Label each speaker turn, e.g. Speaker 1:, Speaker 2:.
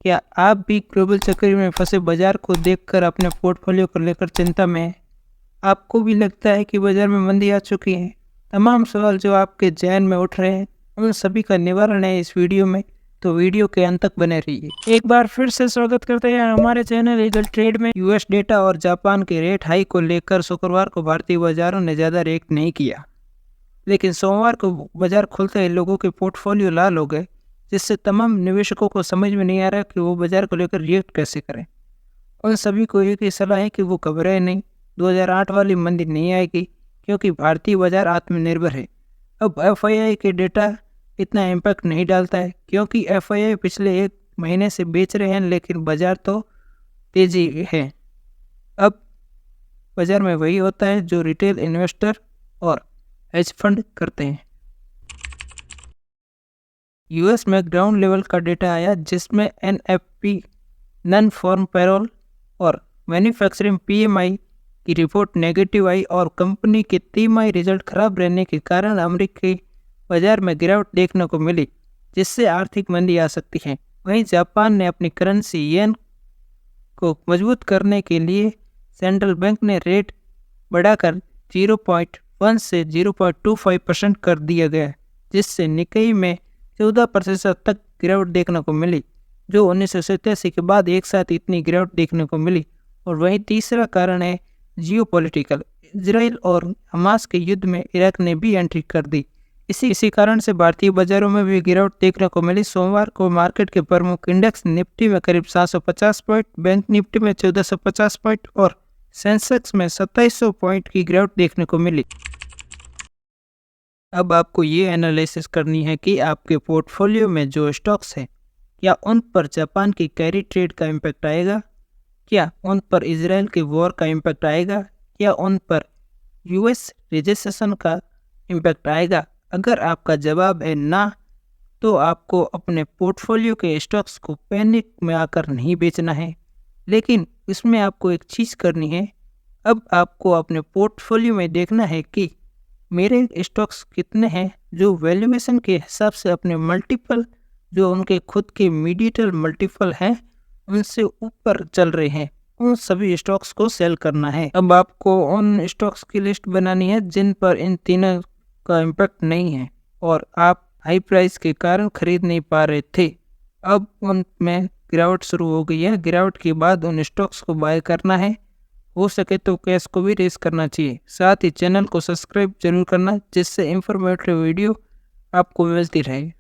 Speaker 1: क्या आप भी ग्लोबल चक्कर में फंसे बाजार को देखकर अपने पोर्टफोलियो को लेकर चिंता में हैं? आपको भी लगता है कि बाजार में मंदी आ चुकी है? तमाम सवाल जो आपके ज़हन में उठ रहे हैं, उन सभी का निवारण है इस वीडियो में, तो वीडियो के अंत तक बने रहिए। एक बार फिर से स्वागत करते हैं हमारे चैनल ईगल ट्रेड में। यूएस डेटा और जापान के रेट हाई को लेकर शुक्रवार को भारतीय बाजारों ने ज़्यादा रिएक्ट नहीं किया, लेकिन सोमवार को बाजार खुलते ही लोगों के पोर्टफोलियो लाल हो गए, जिससे तमाम निवेशकों को समझ में नहीं आ रहा कि वो बाजार को लेकर रिएक्ट कैसे करें। उन सभी को एक ही सलाह है कि वो घबराए नहीं, 2008 वाली मंदी नहीं आएगी, क्योंकि भारतीय बाजार आत्मनिर्भर है। अब एफआईआई के डेटा इतना इम्पैक्ट नहीं डालता है, क्योंकि एफआईआई पिछले एक महीने से बेच रहे हैं, लेकिन बाजार तो तेजी है। अब बाजार में वही होता है जो रिटेल इन्वेस्टर और हेज फंड करते हैं। यूएस में ग्राउंड लेवल का डेटा आया, जिसमें एनएफपी नॉन फॉर्म पेरोल और मैन्युफैक्चरिंग पीएमआई की रिपोर्ट नेगेटिव आई और कंपनी के तिमाही रिजल्ट खराब रहने के कारण अमेरिकी बाजार में गिरावट देखने को मिली, जिससे आर्थिक मंदी आ सकती है। वहीं जापान ने अपनी करेंसी येन को मजबूत करने के लिए सेंट्रल बैंक ने रेट बढ़ाकर 0.1 से 0.25% कर दिया गया, जिससे निकाई में 14% तक गिरावट देखने को मिली, जो 1987 के बाद एक साथ इतनी गिरावट देखने को मिली। और वहीं तीसरा कारण है जियोपॉलिटिकल। इजराइल और हमास के युद्ध में इराक ने भी एंट्री कर दी। इसी कारण से भारतीय बाजारों में भी गिरावट देखने को मिली। सोमवार को मार्केट के प्रमुख इंडेक्स निफ्टी में करीब 750 पॉइंट, बैंक निफ्टी में 1450 पॉइंट और सेंसेक्स में 2700 पॉइंट की गिरावट देखने को मिली। अब आपको ये एनालिसिस करनी है कि आपके पोर्टफोलियो में जो स्टॉक्स हैं, क्या उन पर जापान की कैरी ट्रेड का इम्पैक्ट आएगा, क्या उन पर इजराइल के वॉर का इम्पैक्ट आएगा, क्या उन पर यूएस रिसेशन का इम्पैक्ट आएगा। अगर आपका जवाब है ना, तो आपको अपने पोर्टफोलियो के स्टॉक्स को पैनिक में आकर नहीं बेचना है। लेकिन इसमें आपको एक चीज़ करनी है, अब आपको अपने पोर्टफोलियो में देखना है कि मेरे स्टॉक्स कितने हैं जो वैल्यूएशन के हिसाब से अपने मल्टीपल, जो उनके खुद के मीडिएटल मल्टीपल हैं, उनसे ऊपर चल रहे हैं। उन सभी स्टॉक्स को सेल करना है। अब आपको उन स्टॉक्स की लिस्ट बनानी है जिन पर इन तीनों का इम्पैक्ट नहीं है और आप हाई प्राइस के कारण खरीद नहीं पा रहे थे। अब उनमें गिरावट शुरू हो गई है। गिरावट के बाद उन स्टॉक्स को बाय करना है। हो सके तो कैश को भी रेस करना चाहिए। साथ ही चैनल को सब्सक्राइब जरूर करना, जिससे इंफॉर्मेटिव वीडियो आपको मिलती रहे।